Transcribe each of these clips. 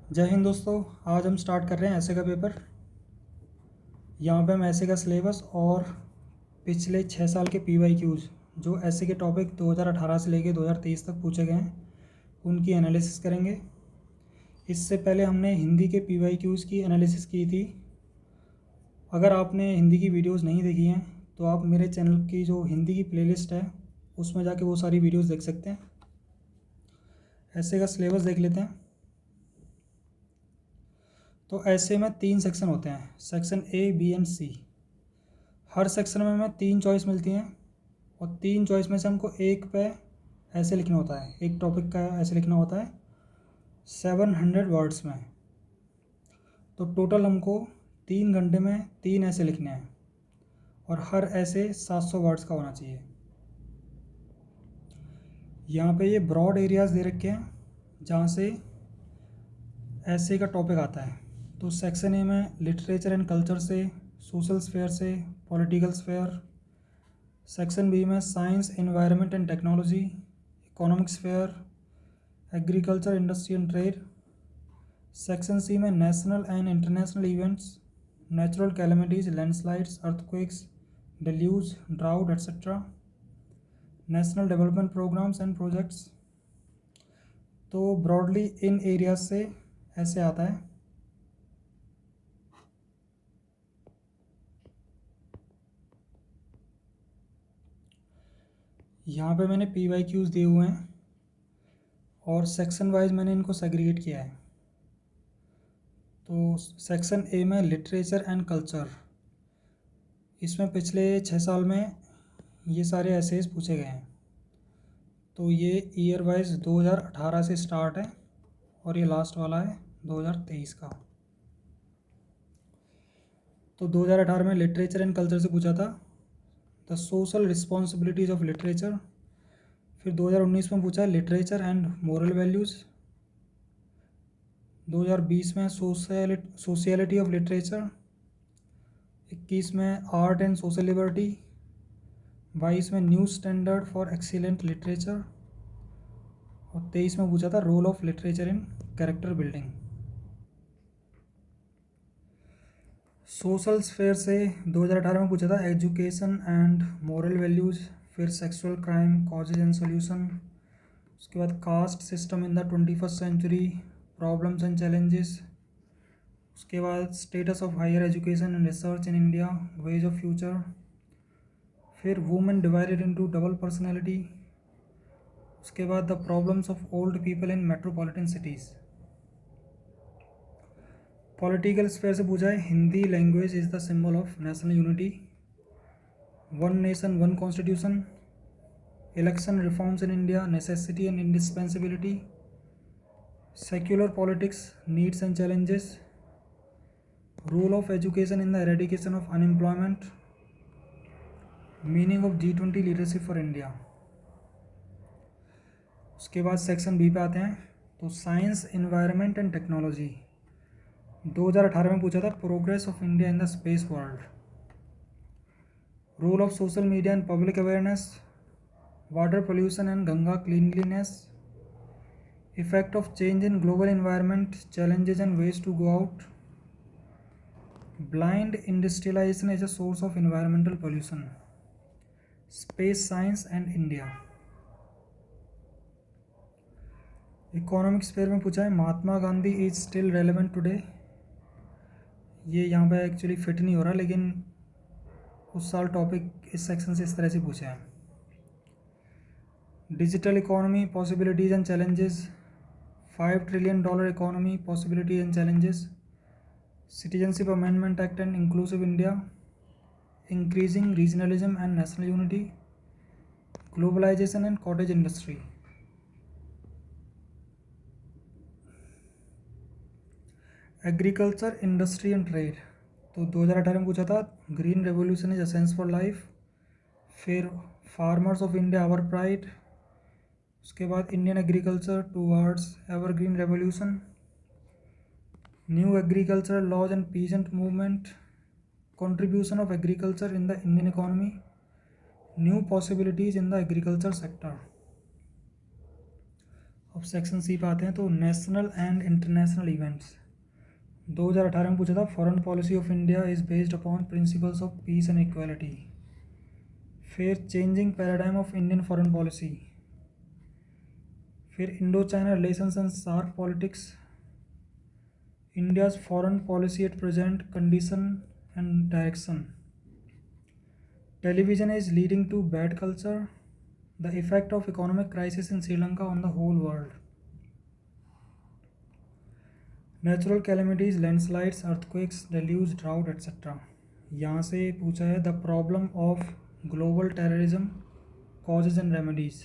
जय हिंद दोस्तों। आज हम स्टार्ट कर रहे हैं ऐसे का पेपर। यहाँ पे हम ऐसे का सिलेबस और पिछले 6 साल के PYQs जो ऐसे के टॉपिक 2018 से लेके 2023 तक पूछे गए हैं उनकी एनालिसिस करेंगे। इससे पहले हमने हिंदी के PYQs की एनालिसिस की थी। अगर आपने हिंदी की वीडियोस नहीं देखी हैं तो आप मेरे चैनल की जो हिंदी की प्लेलिस्ट है उसमें जाके वो सारी वीडियोस देख सकते हैं। ऐसे का सिलेबस देख लेते हैं। तो ऐसे में 3 सेक्शन होते हैं, section A, B and C। Her section में हमें 3 चॉइस मिलती हैं और 3 चॉइस में से हमको एक पे ऐसे लिखना होता है, एक टॉपिक का ऐसे लिखना होता है 700 वर्ड्स में। तो टोटल हमको 3 घंटे में 3 ऐसे लिखने हैं और हर ऐसे 700 वर्ड्स का होना चाहिए। यहाँ पे ये ब्रॉड एरियाज़ दे रखे हैं जहाँ से ऐसे का टॉपिक आता है। तो सेक्शन ए में लिटरेचर एंड कल्चर से, सोशल स्फेयर से, पॉलिटिकल स्फेयर। सेक्शन बी में science, environment and technology, economic sphere, agriculture, industry and trade. Section C में national and international events, natural calamities, landslides, earthquakes, deluge, drought etcetera, national development programmes and projects. तो broadly इन areas से ऐसे आता है। यहाँ पे मैंने PYQs दिए हुए हैं और सेक्शन वाइज मैंने इनको सेग्रीगेट किया है। तो सेक्शन ए में लिटरेचर एंड कल्चर, इसमें पिछले 6 साल में ये सारे एसेज पूछे गए हैं। तो ये ईयर वाइज 2018 से स्टार्ट है और ये लास्ट वाला है 2023 का। तो 2018 में लिटरेचर एंड कल्चर से पूछा था the social responsibilities of literature. फिर 2019 में पूछा है लिटरेचर एंड मोरल वैल्यूज़। 2020 में सोशियलिटी ऑफ लिटरेचर। 21 में आर्ट एंड सोशल लिबर्टी। 22 में new standard for excellent literature और 23 में पूछा था role of literature in character building. Social sphere से 2018 में पूछा था एजुकेशन एंड मोरल वैल्यूज़। फिर sexual crime, causes and solution. उसके बाद caste system in the 21st century, problems and challenges. उसके बाद status of higher education and research in India, ways of future. फिर women divided into double personality. उसके बाद the problems of old people in metropolitan cities. Political sphere से पूछा है Hindi language is the symbol of national unity, one nation one constitution, election reforms in India, necessity and indispensability, secular politics, needs and challenges, role of education in the eradication of unemployment, meaning of G20 leadership for India. उसके बाद section B पे आते हैं। तो science, environment and technology 2018 में पूछा था progress of India in the space world, role of social media and public awareness, water pollution and Ganga cleanliness, effect of change in global environment, challenges and ways to go out, blind industrialisation is a source of environmental pollution, space science and India. Economic sphere में पूछा है Mahatma Gandhi is still relevant today. ये यहाँ पे actually fit नहीं हो रहा, लेकिन उस साल टॉपिक इस सेक्शन से इस तरह से पूछे हैं। Digital economy, possibilities and challenges, $5 trillion economy, possibilities and challenges, citizenship amendment act and inclusive India, increasing regionalism and national unity, globalisation and cottage industry. Agriculture, industry and trade तो 2018 में पूछा था green revolution is essence for life. फिर farmers of India our pride. उसके बाद Indian agriculture towards evergreen revolution, new agriculture laws and peasant movement, contribution of agriculture in the Indian economy, new possibilities in the agriculture sector. अब section C पे आते हैं। तो national and international events 2018 में पूछा था। Foreign policy of India is based upon principles of peace and equality. फिर changing paradigm of Indian foreign policy. फिर Indo China relations and SAARC politics. India's foreign policy at present condition and direction. Television is leading to bad culture. The effect of economic crisis in Sri Lanka on the whole world. Natural calamities, landslides, earthquakes, deluge, drought etcetera. यहाँ से पूछा है the problem of global terrorism, causes and remedies.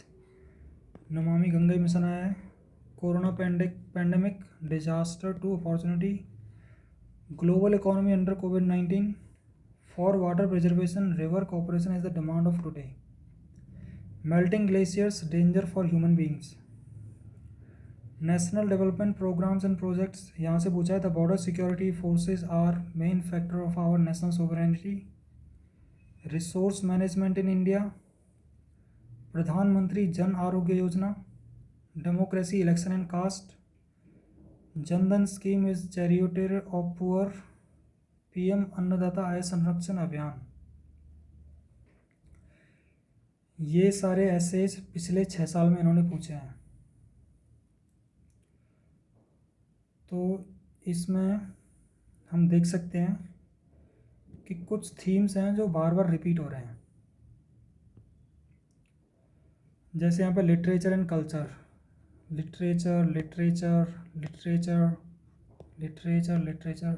Namami Gange mission आया है। Corona pandemic, disaster to opportunity. Global economy under कोविड-19। For water preservation, river cooperation is the demand of today. Melting glaciers, danger for human beings. National development programmes and projects. यहाँ से पूछा है the border security forces are main factor of our national sovereignty. Resource management in India. Pradhan Mantri Jan Arogya Yojana. Democracy, election and caste. Jan Dhan scheme is चैरिटेटर of poor. PM अन्नदाता आय संरक्षण अभियान। ये सारे essays पिछले 6 साल में इन्होंने पूछे हैं। तो इसमें हम देख सकते हैं कि कुछ थीम्स हैं जो बार बार रिपीट हो रहे हैं। जैसे यहाँ पे literature and culture, literature literature literature literature literature.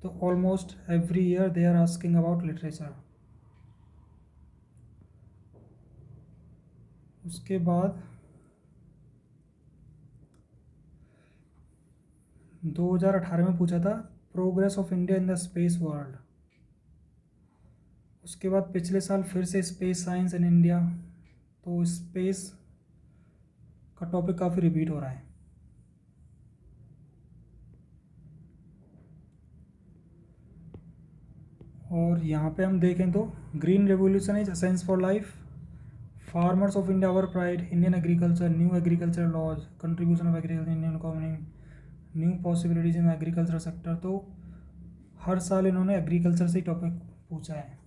तो almost every year they are asking about literature. उसके बाद 2018 में पूछा था progress of India in the space world. उसके बाद पिछले साल फिर से स्पेस साइंस इन इंडिया। तो स्पेस का टॉपिक काफ़ी रिपीट हो रहा है। और यहाँ पे हम देखें तो green revolution is essence for life. Farmers of India our pride, Indian agriculture, new agriculture laws, contribution of agriculture Indian economy, new possibilities in agriculture sector. तो हर साल इन्होंने एग्रीकल्चर से ही टॉपिक पूछा है।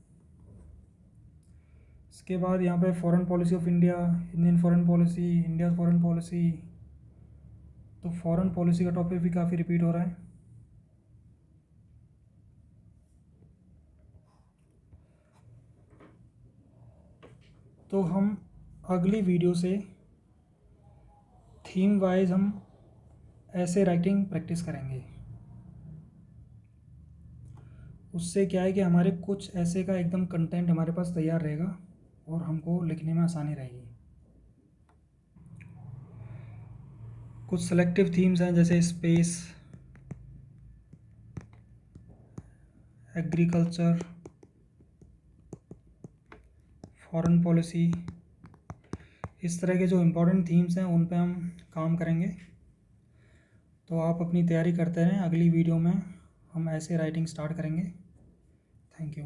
इसके बाद यहाँ पे foreign policy of India, Indian foreign policy, India foreign policy. तो फॉरेन पॉलिसी का टॉपिक भी काफ़ी रिपीट हो रहा है। तो हम अगली वीडियो से थीम वाइज हम ऐसे राइटिंग प्रैक्टिस करेंगे। उससे क्या है कि हमारे कुछ ऐसे का एकदम कंटेंट हमारे पास तैयार रहेगा और हमको लिखने में आसानी रहेगी। कुछ सेलेक्टिव थीम्स हैं जैसे स्पेस, एग्रीकल्चर, फॉरेन पॉलिसी। इस तरह के जो इम्पोर्टेंट थीम्स हैं उन पे हम काम करेंगे। तो आप अपनी तैयारी करते रहें। अगली वीडियो में हम ऐसे राइटिंग स्टार्ट करेंगे। Thank you.